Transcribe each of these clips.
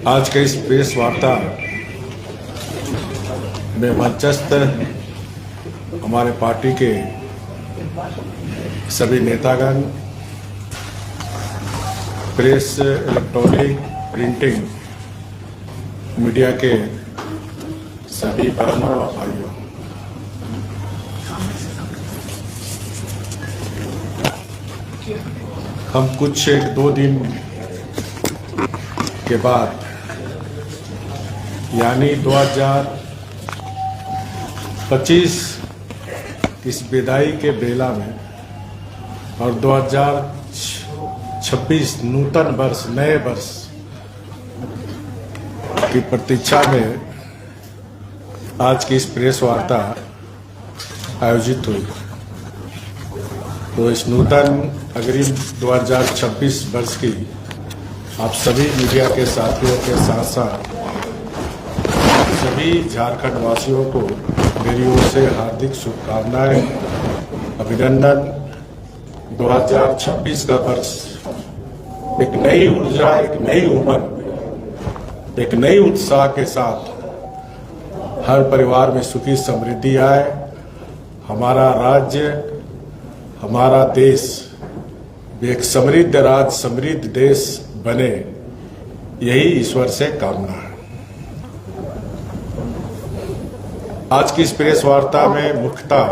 आज के इस प्रेस वार्ता में मंचस्थ हमारे पार्टी के सभी नेतागण, प्रेस, इलेक्ट्रॉनिक, प्रिंटिंग मीडिया के सभी बहनों और भाइयों, हम कुछ 1-2 दिन के बाद यानी 2025 इस विदाई के बेला में और 2026 नूतन वर्ष, नए वर्ष की प्रतीक्षा में आज की इस प्रेस वार्ता आयोजित हुई। तो इस नूतन अग्रिम 2026 वर्ष की आप सभी मीडिया के साथियों के साथ साथ सभी झारखंड वासियों को मेरी ओर से हार्दिक शुभकामनाएं, अभिनंदन। 2026 का वर्ष एक नई ऊर्जा, एक नई उमंग, एक नई उत्साह के साथ हर परिवार में सुखी समृद्धि आए, हमारा राज्य, हमारा देश एक समृद्ध राज्य, समृद्ध देश बने, यही ईश्वर से कामना है। आज की इस प्रेस वार्ता में मुख्यतः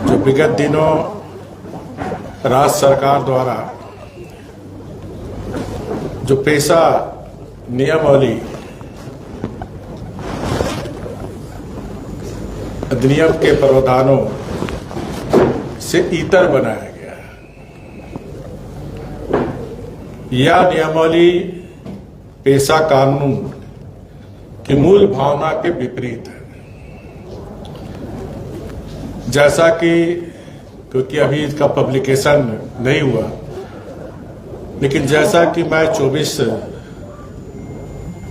जो विगत दिनों राज्य सरकार द्वारा जो पेशा नियमावली अधिनियम के प्रावधानों से इतर बनाया गया है, यह नियमावली पेशा कानून की मूल भावना के विपरीत है। जैसा कि क्योंकि अभी इसका पब्लिकेशन नहीं हुआ, लेकिन जैसा कि मैं 24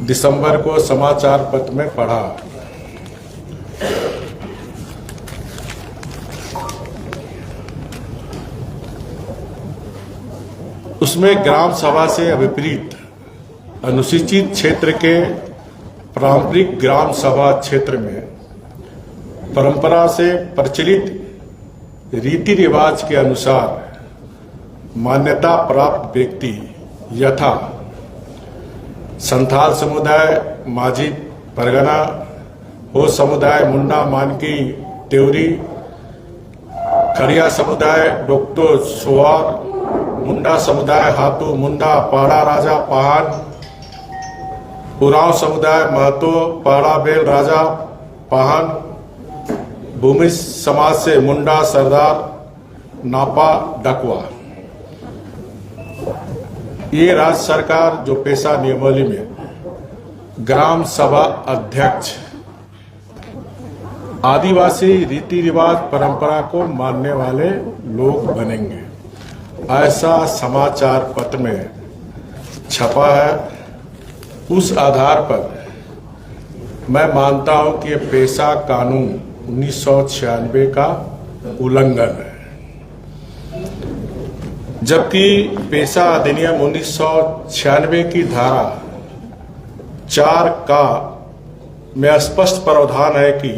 दिसंबर को समाचार पत्र में पढ़ा, उसमें ग्राम सभा से विपरीत अनुसूचित क्षेत्र के पारंपरिक ग्राम सभा क्षेत्र में परंपरा से प्रचलित रीति रिवाज के अनुसार मान्यता प्राप्त व्यक्ति यथा संथाल समुदाय माझी परगना, हो समुदाय मुंडा मानकी तेवरी, खरिया समुदाय डोक्तो सोवार, मुंडा समुदाय हाथू मुंडा पाड़ा राजा पहान, उरांव समुदाय महतो पाड़ा बेल राजा पहान, भूमि समाज से मुंडा सरदार नापा डकवा। ये राज्य सरकार जो पेशा नियमावली में ग्राम सभा अध्यक्ष आदिवासी रीति रिवाज परंपरा को मानने वाले लोग बनेंगे, ऐसा समाचार पत्र में छपा है। उस आधार पर मैं मानता हूं कि पेशा कानून 1996 का उल्लंघन है, जबकि पेशा अधिनियम 1996 की धारा 4 का में स्पष्ट प्रावधान है कि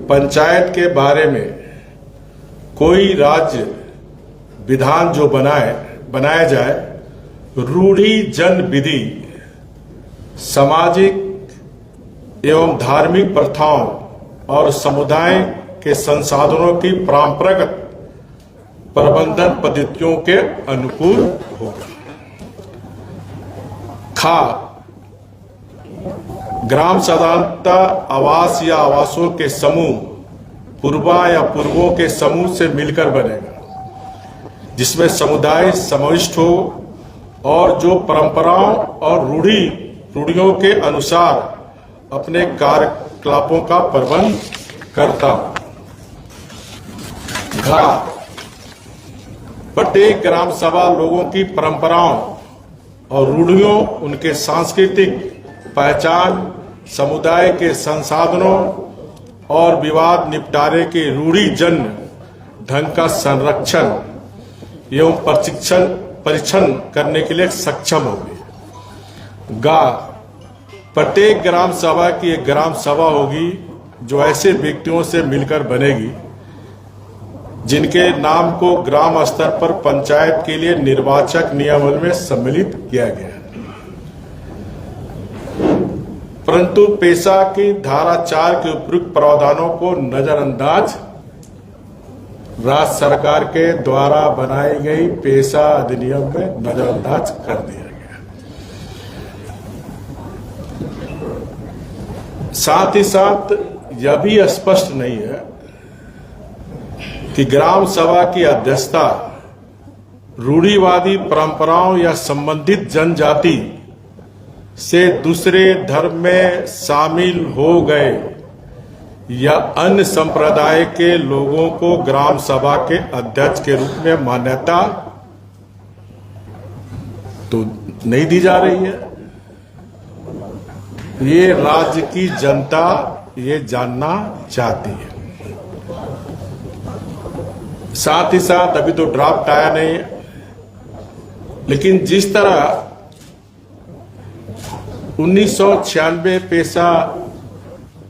पंचायत के बारे में कोई राज्य विधान जो बनाया जाए, रूढ़ी जन विधि, सामाजिक एवं धार्मिक प्रथाओं और समुदाय के संसाधनों की परंपरागत प्रबंधन पद्धतियों के अनुकूल होगा। खा ग्राम साधारणता आवास या आवासों के समूह पूर्वा या पूर्वों के समूह से मिलकर बनेगा, जिसमें समुदाय समाविष्ट हो और जो परंपराओं और रूढ़ियों के अनुसार अपने कार्यकलापों का प्रबंध करता हो। प्रत्येक ग्राम सभा लोगों की परंपराओं और रूढ़ियों, उनके सांस्कृतिक पहचान, समुदाय के संसाधनों और विवाद निपटारे के रूढ़िजन्य ढंग का संरक्षण एवं परीक्षण करने के लिए सक्षम होगी। प्रत्येक ग्राम सभा की एक ग्राम सभा होगी जो ऐसे व्यक्तियों से मिलकर बनेगी जिनके नाम को ग्राम स्तर पर पंचायत के लिए निर्वाचक नियमावली में सम्मिलित किया गया है। परंतु पेशा की धारा 4 के उपयुक्त प्रावधानों को नजरअंदाज राज्य सरकार के द्वारा बनाई गई पेशा अधिनियम में नजरअंदाज कर दिया गया। साथ ही साथ यह भी स्पष्ट नहीं है कि ग्राम सभा की अध्यक्षता रूढ़िवादी परंपराओं या संबंधित जनजाति से दूसरे धर्म में शामिल हो गए या अन्य संप्रदाय के लोगों को ग्राम सभा के अध्यक्ष के रूप में मान्यता तो नहीं दी जा रही है। ये राज्य की जनता ये जानना चाहती है। साथ ही साथ अभी तो ड्राफ्ट आया नहीं है, लेकिन जिस तरह 1996 पेशा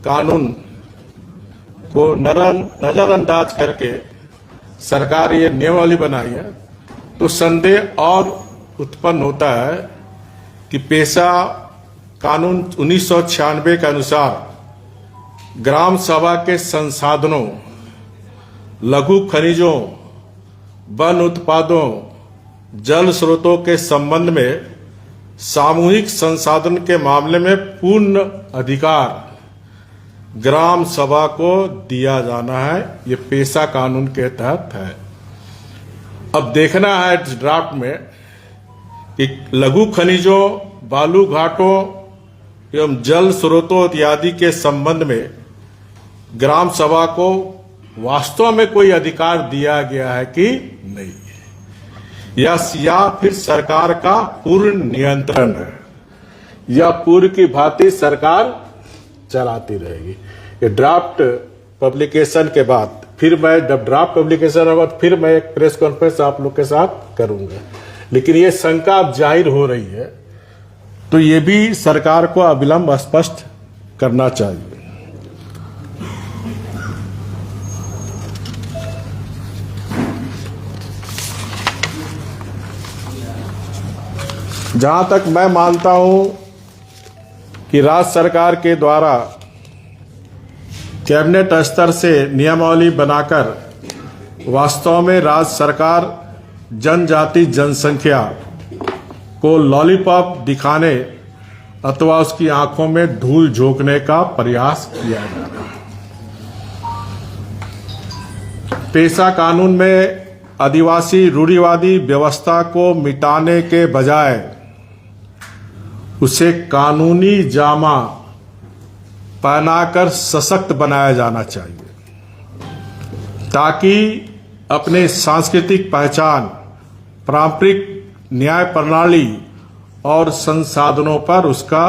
कानून को नजरअंदाज करके सरकार ये नियमावली बनाई है, तो संदेह और उत्पन्न होता है कि पेशा कानून 1996 के अनुसार ग्राम सभा के संसाधनों, लघु खनिजों, वन उत्पादों, जल स्रोतों के संबंध में सामूहिक संसाधन के मामले में पूर्ण अधिकार ग्राम सभा को दिया जाना है। ये पेशा कानून के तहत है। अब देखना है ड्राफ्ट में कि लघु खनिजों, बालू घाटों एवं जल स्रोतों इत्यादि के संबंध में ग्राम सभा को वास्तव में कोई अधिकार दिया गया है कि नहीं, या फिर सरकार का पूर्ण नियंत्रण है, या पूर्व की भांति सरकार चलाती रहेगी। ये ड्राफ्ट पब्लिकेशन के बाद फिर मैं, जब ड्राफ्ट पब्लिकेशन होगा फिर मैं एक प्रेस कॉन्फ्रेंस आप लोग के साथ करूंगा। लेकिन ये शंका अब जाहिर हो रही है, तो ये भी सरकार को अविलंब स्पष्ट करना चाहिए। जहां तक मैं मानता हूं कि राज्य सरकार के द्वारा कैबिनेट स्तर से नियमावली बनाकर वास्तव में राज्य सरकार जनजाति जनसंख्या को लॉलीपॉप दिखाने अथवा उसकी आंखों में धूल झोंकने का प्रयास किया जा रहा है। पेशा कानून में आदिवासी रूढ़िवादी व्यवस्था को मिटाने के बजाय उसे कानूनी जामा पहनाकर सशक्त बनाया जाना चाहिए, ताकि अपने सांस्कृतिक पहचान, पारंपरिक न्याय प्रणाली और संसाधनों पर उसका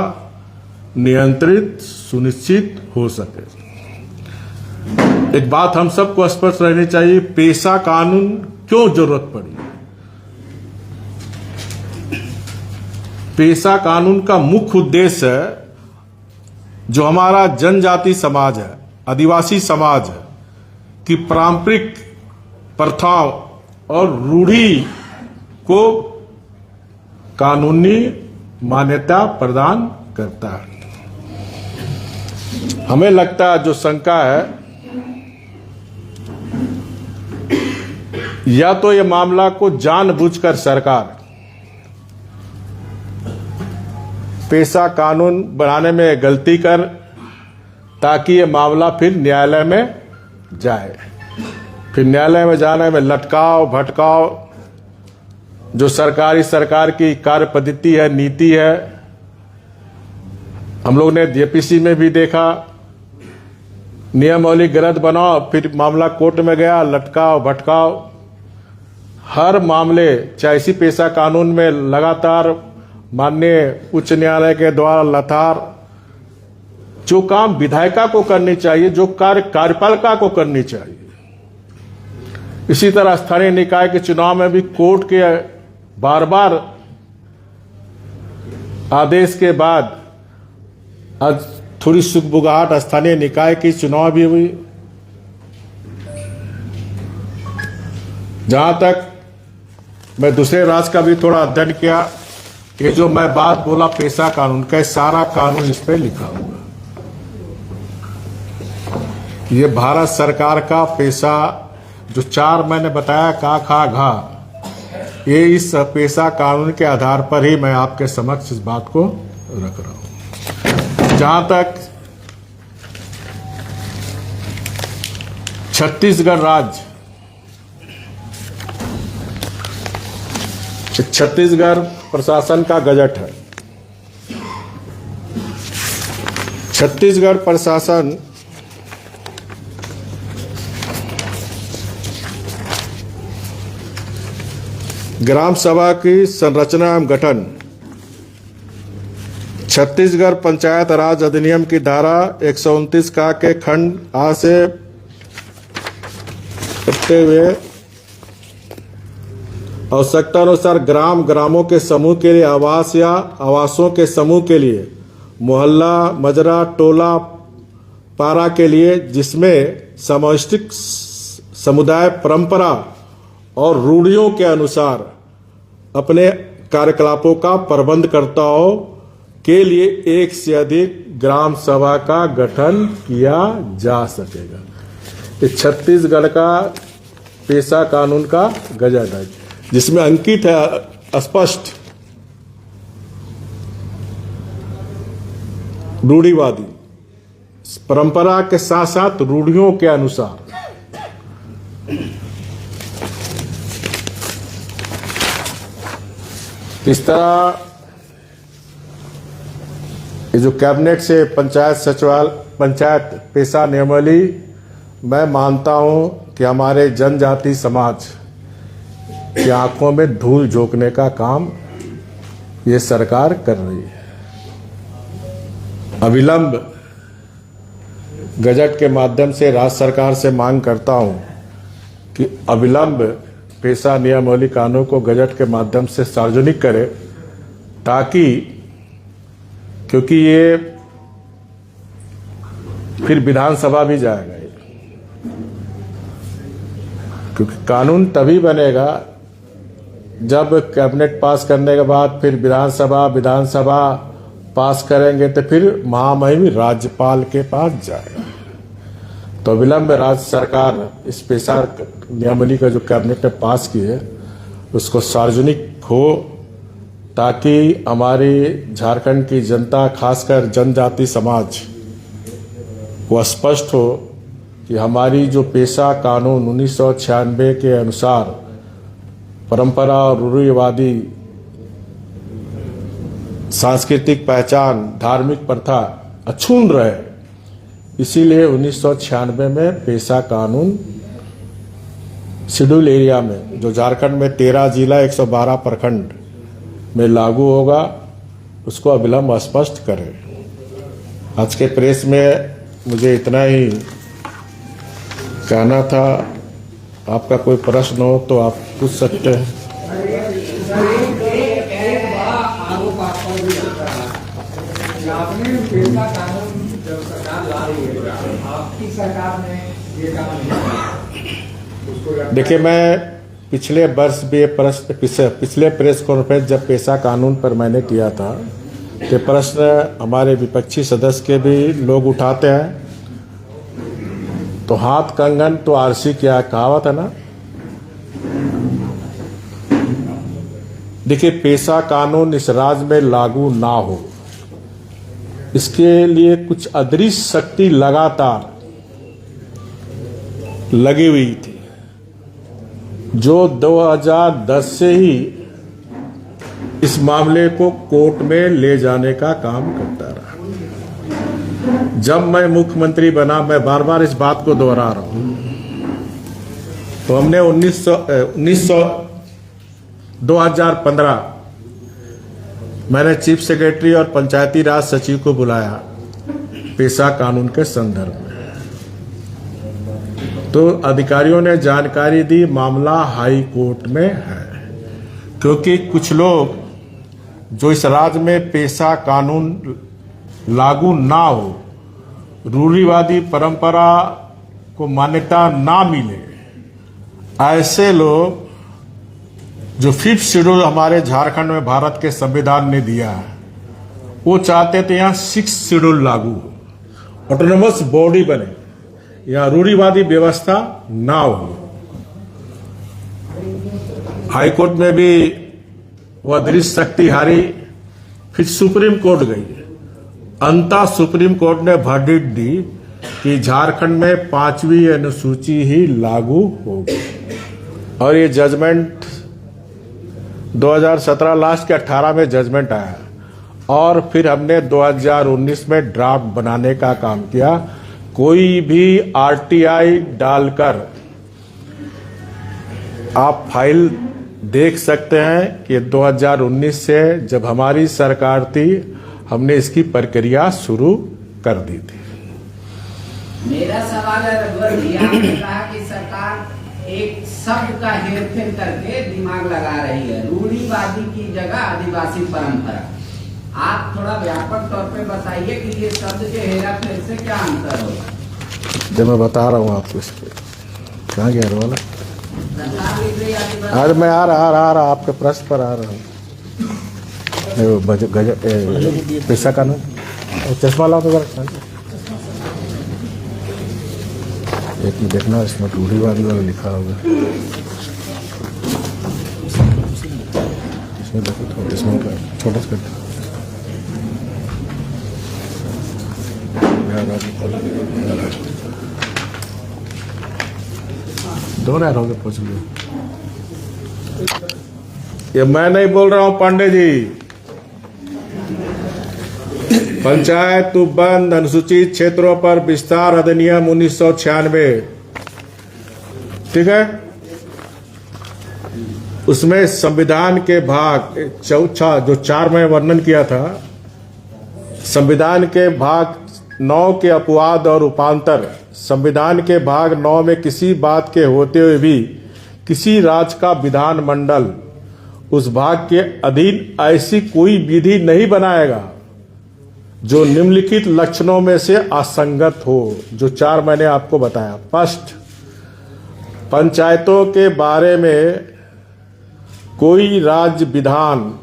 नियंत्रित सुनिश्चित हो सके। एक बात हम सबको स्पष्ट रहनी चाहिए, पेशा कानून क्यों जरूरत पड़ी। पेशा कानून का मुख्य उद्देश्य है, जो हमारा जनजाति समाज है, आदिवासी समाज है, कि पारंपरिक प्रथाओं और रूढ़ी को कानूनी मान्यता प्रदान करता है। हमें लगता है, जो शंका है, या तो ये मामला को जानबूझकर सरकार पेशा कानून बनाने में गलती कर, ताकि ये मामला फिर न्यायालय में जाए। फिर न्यायालय में जाने में लटकाव भटकाव, जो सरकार की कार्य पद्धति है, नीति है, हम लोग ने जेपीसी में भी देखा। नियमावली गलत बनाओ, फिर मामला कोर्ट में गया, लटकाव भटकाव। हर मामले, चाहे इसी पेशा कानून में लगातार माननीय उच्च न्यायालय के द्वारा लगातार जो काम विधायिका को करनी चाहिए, जो कार्य कार्यपालिका को करनी चाहिए, इसी तरह स्थानीय निकाय के चुनाव में भी कोर्ट के बार बार आदेश के बाद आज थोड़ी सुगबुगाहट स्थानीय निकाय की चुनाव भी हुई। जहां तक मैं दूसरे राज्य का भी थोड़ा अध्ययन किया कि जो मैं बात बोला पेशा कानून का, सारा कानून इस पे लिखा हुआ। ये भारत सरकार का पेशा जो 4 मैंने बताया का खा घा, ये इस पेशा कानून के आधार पर ही मैं आपके समक्ष इस बात को रख रहा हूं। जहां तक छत्तीसगढ़ राज्य, छत्तीसगढ़ प्रशासन का गजट है। छत्तीसगढ़ प्रशासन ग्राम सभा की संरचना एवं गठन, छत्तीसगढ़ पंचायत राज अधिनियम की धारा 129 का के खंड आ से करते हुए आवश्यकता अनुसार ग्रामों के समूह के लिए आवास या आवासों के समूह के लिए मोहल्ला, मजरा, टोला, पारा के लिए, जिसमें समष्टिक समुदाय परंपरा और रूढ़ियों के अनुसार अपने कार्यकलापों का प्रबंध करता हो, के लिए एक से अधिक ग्राम सभा का गठन किया जा सकेगा। ये छत्तीसगढ़ का पेशा कानून का गजट है, जिसमें अंकित है स्पष्ट रूढ़िवादी, परंपरा के साथ साथ रूढ़ियों के अनुसार। इस तरह ये जो कैबिनेट से पंचायत सचिवालय, पंचायत पेशा नियमावली, मैं मानता हूं कि हमारे जनजाति समाज की आंखों में धूल झोंकने का काम ये सरकार कर रही है। अविलंब गजट के माध्यम से राज्य सरकार से मांग करता हूं कि अविलंब पेशा नियमावली कानून को गजट के माध्यम से सार्वजनिक करे, ताकि, क्योंकि ये फिर विधानसभा भी जाएगा, क्योंकि कानून तभी बनेगा जब कैबिनेट पास करने के बाद फिर विधानसभा पास करेंगे, तो फिर महामहिम राज्यपाल के पास जाएगा। तो विलंब राज्य सरकार इस पेशा नियमावली का जो कैबिनेट ने पास की है उसको सार्वजनिक हो, ताकि हमारी झारखंड की जनता, खासकर जनजाति समाज को स्पष्ट हो कि हमारी जो पेशा कानून 1996 के अनुसार परंपरा और रूढ़िवादी सांस्कृतिक पहचान, धार्मिक प्रथा अक्षुण्ण रहे, इसीलिए 1996 में पेशा कानून शेड्यूल एरिया में, जो झारखंड में 13 जिला 112 प्रखंड में लागू होगा, उसको अविलंब स्पष्ट करें। आज के प्रेस में मुझे इतना ही कहना था। आपका कोई प्रश्न हो तो आप पूछ सकते हैं। देखिए, मैं पिछले वर्ष भी पिछले प्रेस कॉन्फ्रेंस जब पेशा कानून पर मैंने किया था, ये प्रश्न हमारे विपक्षी सदस्य के भी लोग उठाते हैं। तो हाथ कंगन तो आरसी क्या कहावत है ना। देखिए, पेशा कानून इस राज्य में लागू ना हो, इसके लिए कुछ अदृश्य शक्ति लगातार लगी हुई थी, जो 2010 से ही इस मामले को कोर्ट में ले जाने का काम करता रहा। जब मैं मुख्यमंत्री बना, मैं बार बार इस बात को दोहरा रहा हूं, तो हमने 2015 मैंने चीफ सेक्रेटरी और पंचायती राज सचिव को बुलाया पेशा कानून के संदर्भ में। तो अधिकारियों ने जानकारी दी, मामला हाई कोर्ट में है, क्योंकि कुछ लोग जो इस राज्य में पेशा कानून लागू ना हो, रूढ़िवादी परंपरा को मान्यता ना मिले, ऐसे लोग जो 5th शेड्यूल हमारे झारखंड में भारत के संविधान ने दिया है, वो चाहते थे यहाँ 6th शेड्यूल लागू हो, ऑटोनोमस बॉडी बने, यहाँ रूढ़िवादी व्यवस्था ना हो। हाईकोर्ट में भी वह दृष्टि शक्ति हारी, फिर सुप्रीम कोर्ट गई। अंततः सुप्रीम कोर्ट ने वर्डिक्ट दी कि झारखंड में 5वीं अनुसूची ही लागू होगी, और ये जजमेंट 2017 लास्ट के 18 में जजमेंट आया, और फिर हमने 2019 में ड्राफ्ट बनाने का काम किया। कोई भी आरटीआई डालकर आप फाइल देख सकते हैं कि 2019 से जब हमारी सरकार थी, हमने इसकी प्रक्रिया शुरू कर दी थी। मेरा सवाल है रघुवर जी, आपने कहा कि सरकार एक शब्द का हेरफेर करके दिमाग लगा रही है, रूढ़िवादी की जगह आदिवासी परंपरा। आप थोड़ा व्यापक तौर पे बताइए कि ये शब्द के हेराफेर से क्या अंतर होगा। जब मैं बता रहा हूँ आपको, इस पे कहाँ गया वाला, अरे मैं आ रहा आपके प्रश्न पर आ रहा हूँ। पैसा कानून, चश्मा लाओ तो जरा, एक में देखना, इसमें रूढ़िवादी वाला लिखा होगा, इसमें देखो थोड़ा, इसमें छोटा सा दोनों रहोगे, पूछ लो। ये मैं नहीं बोल रहा हूं पांडे जी, पंचायत बंद अनुसूचित क्षेत्रों पर विस्तार अधिनियम 1996, ठीक है, उसमें संविधान के भाग 4 जो 4 में वर्णन किया था, संविधान के भाग 9 के अपवाद और उपांतर। संविधान के भाग 9 में किसी बात के होते हुए भी किसी राज्य का विधानमंडल उस भाग के अधीन ऐसी कोई विधि नहीं बनाएगा जो निम्नलिखित लक्षणों में से असंगत हो, जो 4 मैंने आपको बताया। फर्स्ट, पंचायतों के बारे में कोई राज्य विधान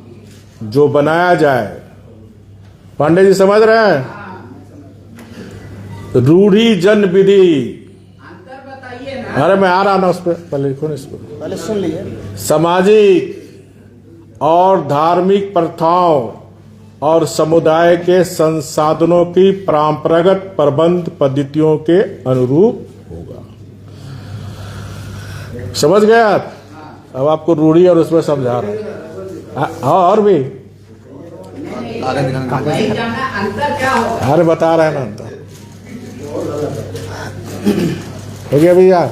जो बनाया जाए, पांडे जी समझ रहे हैं, रूढ़ी जन विधि। अंतर बताइए ना। अरे मैं आ रहा ना, उस पर पहले लिखो ना, इसको पहले सुन लिए। सामाजिक और धार्मिक प्रथाओं और समुदाय के संसाधनों की परंपरागत प्रबंध पद्धतियों के अनुरूप होगा। समझ गए आप? अब आपको रूढ़ी और उसमें समझा रहा हूं। हाँ, और भी अंतर क्या होगा? अरे बता रहे हैं ना, अंतर हो गया भैया।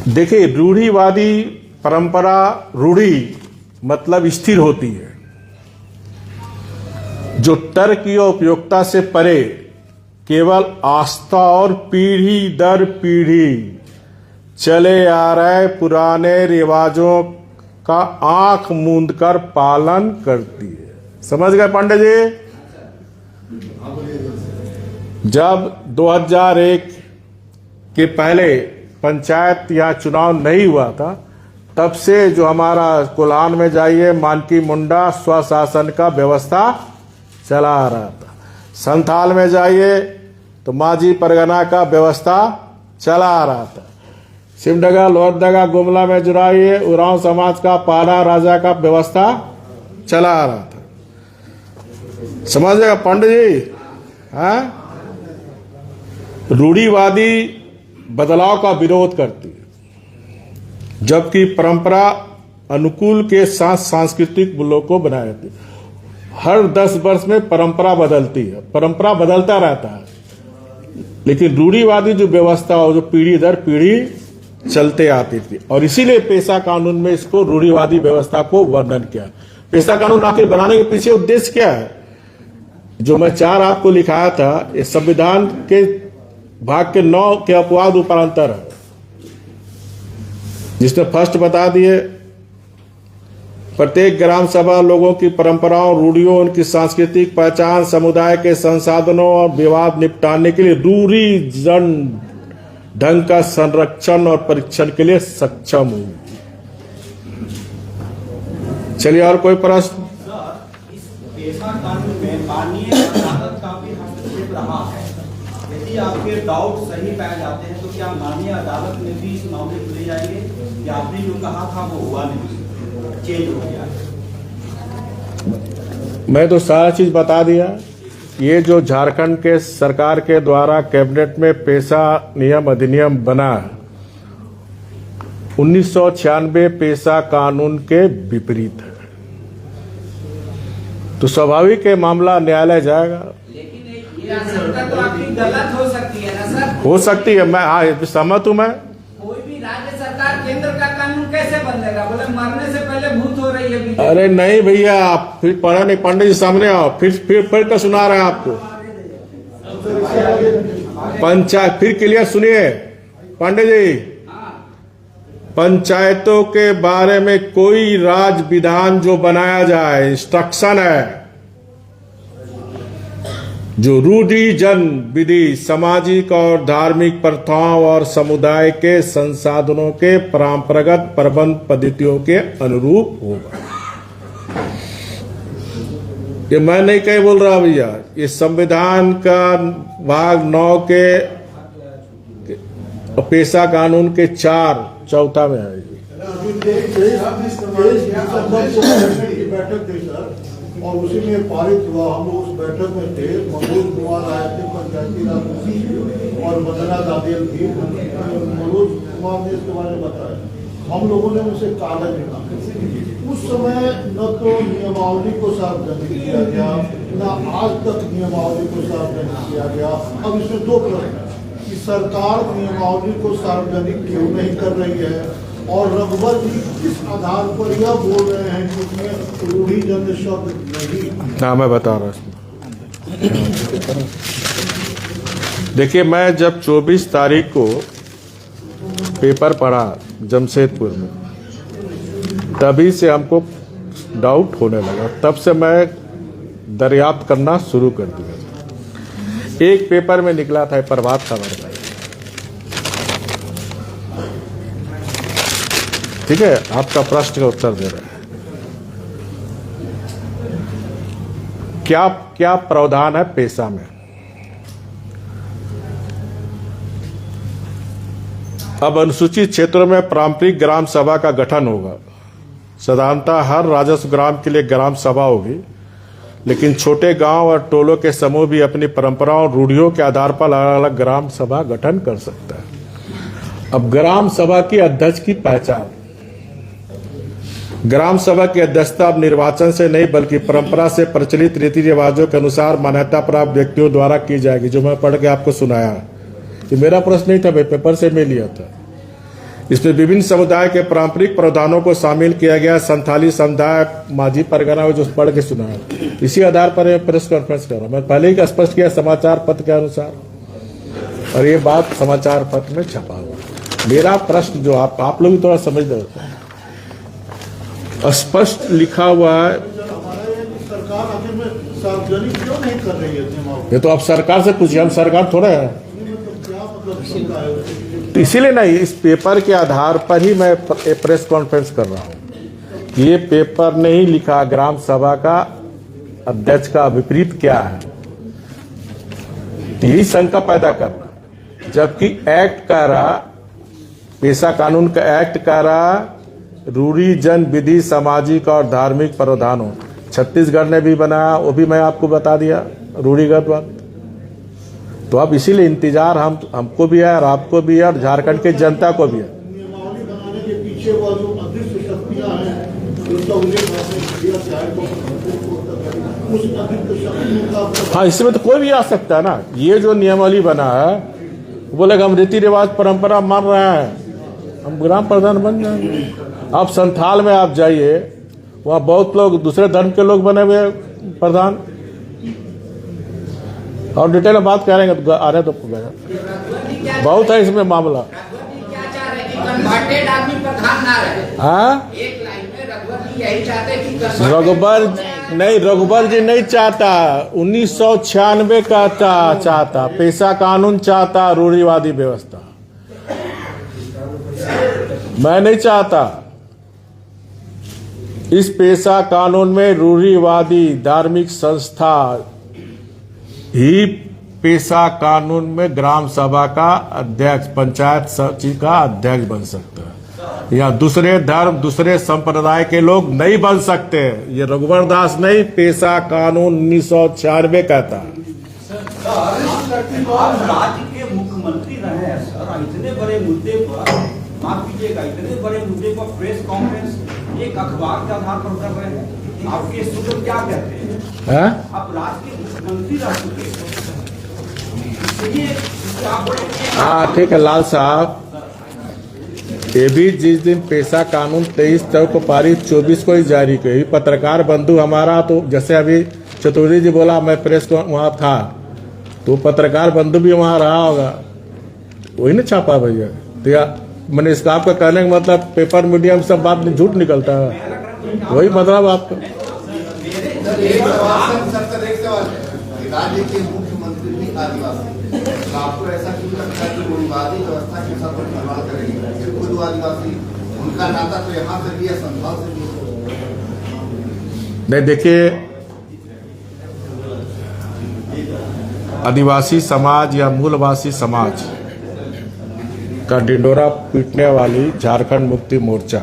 देखिए, रूढ़िवादी परंपरा, रूढ़ी मतलब स्थिर होती है, जो तर्क की उपयोगिता से परे केवल आस्था और पीढ़ी दर पीढ़ी चले आ रहे पुराने रिवाजों का आंख मूंद कर पालन करती है। समझ गए पांडे जी? जब 2001 के पहले पंचायत या चुनाव नहीं हुआ था, तब से जो हमारा कोल्हान में जाइए, मानकी मुंडा स्वशासन का व्यवस्था चला आ रहा था। संथाल में जाइए तो माझी परगना का व्यवस्था चला आ रहा था। सिमडगा, लोहरदगा, गुमला में जुराइए, उरांव समाज का पाला राजा का व्यवस्था चला आ रहा था। समझेगा पंडित जी? हाँ, रूढ़िवादी बदलाव का विरोध करती है, जबकि परंपरा अनुकूल के साथ सांस्कृतिक मूल्यों को बनाए रखती है। हर 10 वर्ष में परंपरा बदलती है, परंपरा बदलता रहता है, लेकिन रूढ़िवादी जो व्यवस्था हो, जो पीढ़ी दर पीढ़ी चलते आती थी, और इसीलिए पेशा कानून में इसको रूढ़िवादी व्यवस्था को वर्णन किया। पेशा कानून आखिर बनाने के पीछे उद्देश्य क्या है? जो मैं 4 आपको लिखाया था, ये संविधान के भाग के 9 के अपवाद उपांतर है, जिसने फर्स्ट बता दिए प्रत्येक ग्राम सभा लोगों की परंपराओं, रूढ़ियों, उनकी सांस्कृतिक पहचान, समुदाय के संसाधनों और विवाद निपटाने के लिए रूढ़ी जन ढंग का संरक्षण और परीक्षण के लिए सक्षम होगी। चलिए, और कोई प्रश्न? इस पेशा कानून में माननीय अदालत का भी हस्तक्षेप रहा है। यदि आपके डाउट सही पाए जाते हैं तो क्या माननीय अदालत में भी इस मामले को ले जाएंगे कि आपने जो कहा था वो हुआ नहीं, चेंज हो गया? मैं तो सारा चीज बता दिया। ये जो झारखंड के सरकार के द्वारा कैबिनेट में पेशा नियम अधिनियम बना 1996 पेशा कानून के विपरीत है, तो स्वाभाविक है मामला न्यायालय जाएगा। लेकिन ये आशंका तो आपकी गलत हो सकती है ना सर? हो सकती है, मैं हाँ सहमत हूं। मैं कोई भी राज्य सरकार केंद्र का कानून कैसे बदलेगा? बोले मरने से पहले भूत हो रही है बीजेपी। अरे नहीं भैया, आप फिर पढ़ा नहीं, पंडित जी सामने आओ, फिर पढ़ कर सुना रहे हैं आपको पंचायत। फिर क्लियर सुनिए पांडे जी, पंचायतों के बारे में कोई राज विधान जो बनाया जाए, इंस्ट्रक्शन है, जो रूढ़ि जन विधि, सामाजिक और धार्मिक प्रथाओं और समुदाय के संसाधनों के परंपरागत प्रबंध पद्धतियों के अनुरूप होगा। ये मैं नहीं कहीं बोल रहा भैया, ये संविधान का भाग 9 के पेशा कानून के 4 में है। बैठक थी सर, और उसी में पारित हुआ। हम लोग उस बैठक में थे, मनोज कुमार आए थे, पंचायती राज मंत्री, और वंदना दादेल थी। मनोज कुमार ने इसके बारे में बताया। हम लोगों ने उनसे कागज निकाला। उस समय न तो नियमावली को सार्वजनिक किया गया, न आज तक नियमावली को सार्वजनिक किया गया। अब इसमें 2 प्रश्न है कि सरकार नियमावली को सार्वजनिक क्यों नहीं कर रही है, और रघुवर जी किस आधार पर यह बोल रहे हैं कि उसमें रूढ़ी जन शब्द नहीं? हाँ, मैं बता रहा हूँ। देखिए, मैं जब 24 तारीख को पेपर पढ़ा जमशेदपुर में, तभी से हमको डाउट होने लगा। तब से मैं दरियाफ्त करना शुरू कर दिया। एक पेपर में निकला था प्रभात खबर में, ठीक है, आपका प्रश्न का उत्तर दे रहे हैं। क्या क्या प्रावधान है पेशा में? अब अनुसूचित क्षेत्रों में पारंपरिक ग्राम सभा का गठन होगा। साधारणतः हर राजस्व ग्राम के लिए ग्राम सभा होगी, लेकिन छोटे गांव और टोलों के समूह भी अपनी परंपराओं और रूढ़ियों के आधार पर अलग अलग ग्राम सभा गठन कर सकता है। अब ग्राम सभा की अध्यक्ष की पहचान, ग्राम सभा की अध्यक्षता अब निर्वाचन से नहीं बल्कि परंपरा से प्रचलित रीति रिवाजों के अनुसार मान्यता प्राप्त व्यक्तियों द्वारा की जाएगी, जो मैं पढ़ के आपको सुनाया। ये मेरा प्रश्न नहीं था भाई, पेपर से मैं लिया था। इसमें विभिन्न समुदाय के पारंपरिक प्रावधानों को शामिल किया गया। संथाली समुदाय, माझी परगना, जो पढ़ के सुनाया, इसी आधार पर प्रेस कॉन्फ्रेंस कर रहा हूं। मैं पहले ही स्पष्ट किया समाचार पत्र के अनुसार, और ये बात समाचार पत्र में छपा हुआ। मेरा प्रश्न जो आप लोग भी थोड़ा समझदार होते हैं, स्पष्ट लिखा हुआ है। सरकार आखिर में सार्वजनिक क्यों नहीं कर रही है? ये तो आप सरकार से पूछिए, हम सरकार थोड़ा है। क्या मतलब? तो इसीलिए नहीं, इस पेपर के आधार पर ही मैं प्रेस कॉन्फ्रेंस कर रहा हूं। ये पेपर नहीं लिखा ग्राम सभा का अध्यक्ष का विपरीत क्या है, यही शंका पैदा करना, जबकि एक्ट कह रहा, पेशा कानून का एक्ट कह रहा रूढ़ी जन विधि, सामाजिक और धार्मिक प्रावधानों। छत्तीसगढ़ ने भी बनाया, वो भी मैं आपको बता दिया रूढ़िगत बात। तो अब इसीलिए इंतजार हमको भी है और आपको भी है और झारखंड की जनता को भी है। नियमावली बनाने के पीछे वो जो अदृश्य शक्तियां हैं, उसका उल्लेख आपने किया, चाहे तो उस अदृश्य शक्तियों का। हाँ, इसमें तो कोई भी आ सकता है ना। ये जो नियमावली बना है, बोले हम रीति रिवाज परंपरा मान रहे हैं, हम ग्राम प्रधान बन जाएंगे। आप संथाल में आप जाइए, वहाँ बहुत लोग दूसरे धर्म के लोग बने हुए प्रधान, और डिटेल में बात करेंगे तो आ रहे तो बहुत है इसमें मामला। क्या चाह रहे हैं कि कन्वर्टेड आदमी प्रधान ना रहे? हाँ, एक लाइन में रघुवर जी यही चाहते हैं कि कसौटी- रघुबर जी नहीं चाहता, 1996 का चाहता, पेशा कानून चाहता, रूढ़िवादी व्यवस्था मैं नहीं चाहता। इस पेशा कानून में रूढ़िवादी धार्मिक संस्था ही पेशा कानून में ग्राम सभा का अध्यक्ष, पंचायत सचिव का अध्यक्ष बन सकता है, या दूसरे धर्म दूसरे संप्रदाय के लोग नहीं बन सकते। ये रघुवर दास नहीं, पेशा कानून 1996 कहता है। आप राज्य के मुख्यमंत्री रहे हैं सर, इतने बड़े मुद्दे पर, माफ कीजिएगा, इतने बड़े मुद्दे पर प्रेस कॉन्फ्रेंस एक अखबार के आधार पर कर रहे हैं। आपके सूत्र क्या कहते हैं? आप राज्य के मुख्यमंत्री रह चुके हैं, हाँ ठीक है लाल साहब, ये भी जिस दिन पेशा कानून 23 तक को पारित 24 को ही जारी किया, पत्रकार बंधु हमारा, तो जैसे अभी चतुर्वेदी जी बोला मैं प्रेस को वहाँ था, तो पत्रकार बंधु भी वहाँ रहा होगा, वही ना छापा भैया। तो मैंने इसका आपका कहने का मतलब पेपर मीडिया में सब बात झूठ निकलता है, वही मतलब आपका। राज्य के मुख्यमंत्री भी आदिवासी, तो आपको ऐसा क्यों लगता है कि रूढ़िवादी व्यवस्था के साथ खिलवाड़ करेंगे? खुद आदिवासी, उनका नाता तो यहाँ से भी है, संथाल से भी है। नहीं देखिए, आदिवासी समाज या मूलवासी समाज का ढिंडोरा पीटने वाली झारखंड मुक्ति मोर्चा,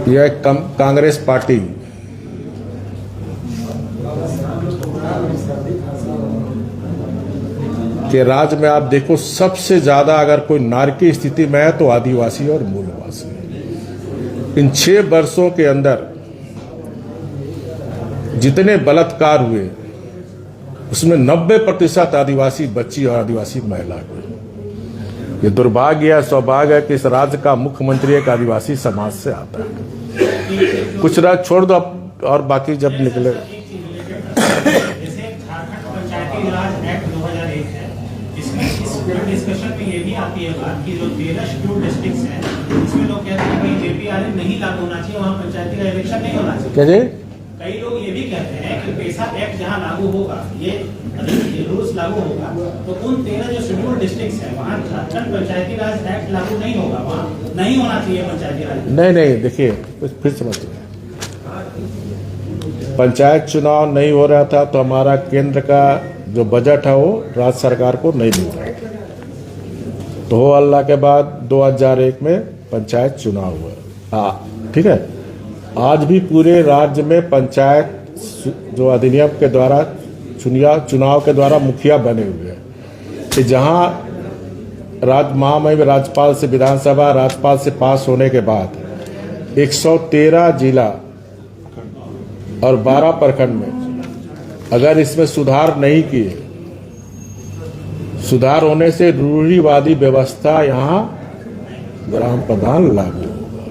यह कांग्रेस पार्टी के राज्य में आप देखो सबसे ज्यादा अगर कोई नारकी स्थिति में है तो आदिवासी और मूलवासी। इन 6 वर्षों के अंदर जितने बलात्कार हुए उसमें 90% आदिवासी बच्ची और आदिवासी महिला हुए। ये दुर्भाग्य है, सौभाग्य है कि इस राज्य का मुख्यमंत्री एक आदिवासी समाज से आता है। कुछ राज छोड़ दो और बाकी जब निकले। जैसे झारखंड पंचायती राज एक्ट 2001 है, इसमें इस डिस्कशन में ये भी आती है बात कि जो 13 शेड्यूल डिस्ट्रिक्ट्स हैं, इसमें लोग कहते हैं कि जेपीआरएम नहीं लागू होना चाहिए, वहाँ पंचायती का इलेक्शन नहीं होना चाहिए। क्या जी? कई लोग ये भी कहते हैं कि पेशा एक्ट जहाँ लागू होगा, ये रूल्स लागू होगा, तो उन 13 जो शेड्यूल डिस्ट्रिक्ट्स हैं वहाँ झारखंड पंचायती राज एक्ट लागू नहीं होगा, वहाँ नहीं होना चाहिए पंचायती राज। नहीं देखिए, फिर समझते हैं, पंचायत चुनाव नहीं हो रहा था तो हमारा केंद्र का जो बजट है वो राज्य सरकार को नहीं मिल रहा था, तो हो अल्लाह के बाद 2001 में पंचायत चुनाव हुआ। ठीक है, आज भी पूरे राज्य में पंचायत जो अधिनियम के द्वारा चुनाव के द्वारा मुखिया बने हुए हैं कि जहां महामहिम राज्यपाल से विधानसभा राज्यपाल से पास होने के बाद 113 जिला और 12 प्रखंड में अगर इसमें सुधार नहीं किए, सुधार होने से रूढ़िवादी व्यवस्था यहाँ ग्राम प्रधान लागू होगा।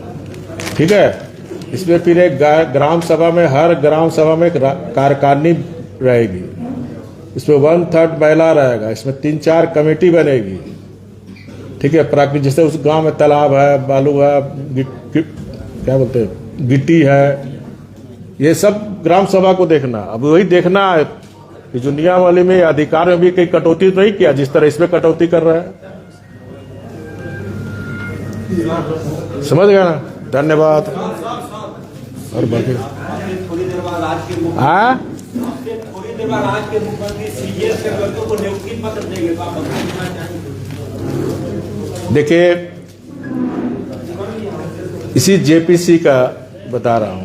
ठीक है, इसमें फिर एक ग्राम सभा में, हर ग्राम सभा में कार्यकारिणी रहेगी, इसमें 1/3 महिला रहेगा, इसमें 3-4 कमेटी बनेगी। ठीक है, प्राकृतिक जैसे उस गांव में तालाब है, बालू है, क्या बोलते हैं, गिट्टी है, ये सब ग्राम सभा को देखना। अब वही देखना है कि जो नियमावली में अधिकार में भी कहीं कटौती तो नहीं किया जिस तरह इसमें कटौती कर रहा है। समझ गया ना? धन्यवाद। और बाकी थोड़ी देर बाद आज के मुख्यमंत्री सीएस के वर्गों को नियुक्ति पत्र देंगे, तो आप बताइए। देखिए, इसी जेपीसी का बता रहा हूं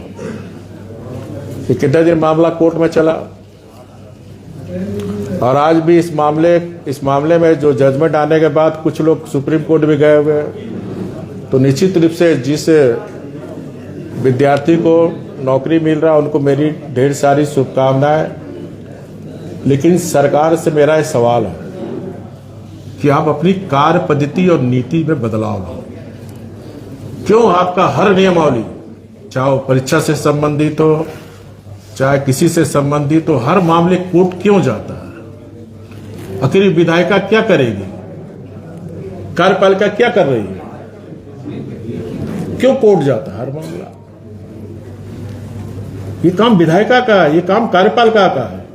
कि कितने दिन मामला कोर्ट में चला और आज भी इस मामले में जो जजमेंट आने के बाद कुछ लोग सुप्रीम कोर्ट भी गए हुए हैं। तो निश्चित रूप से जिस विद्यार्थी को नौकरी मिल रहा है उनको मेरी ढेर सारी शुभकामनाएं, लेकिन सरकार से मेरा यह सवाल है कि आप अपनी कार्य पद्धति और नीति में बदलाव लाओ। क्यों आपका हर नियमावली, चाहे वो परीक्षा से संबंधित हो चाहे किसी से संबंधित हो, हर मामले कोर्ट क्यों जाता है? आखिर विधायिका क्या करेगी? कार्यपालिका क्या कर रही है? क्यों कोर्ट जाता है हर मामला? ये काम विधायिका का है, ये काम कार्यपालिका का है।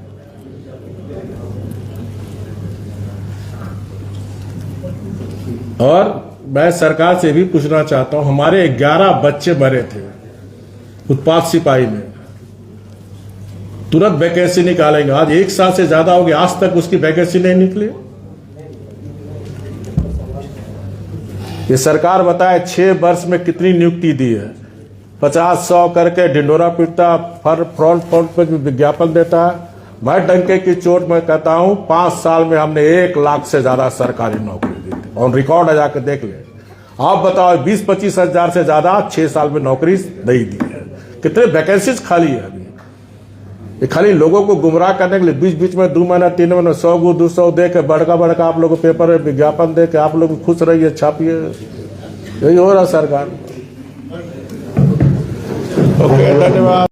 और मैं सरकार से भी पूछना चाहता हूं, हमारे 11 बच्चे मरे थे उत्पाद सिपाही में, तुरंत वैकेंसी निकालेंगे। आज 1 साल से ज्यादा हो गया, आज तक उसकी वैकेंसी नहीं निकली। ये सरकार बताए 6 वर्ष में कितनी नियुक्ति दी है, 50-100 करके ढिंडोरा पीटता, फ्रंट पे विज्ञापन देता है। मैं डंके की चोट में कहता हूं 5 साल में हमने 1 लाख से ज्यादा सरकारी नौकरी दी थी, ऑन रिकॉर्ड है, जाकर देख ले। आप बताओ 20-25 हजार से ज्यादा 6 साल में नौकरी नहीं दी है। कितने वैकेंसीज खाली है अभी? ये खाली लोगों को गुमराह करने के लिए बीच बीच में 2 महीना 3 महीना 100 को 200 दे के बड़का आप लोगों को पेपर में विज्ञापन दे के आप लोग खुश रहिए, छापिए। यही हो रहा सरकार। ओके, धन्यवाद।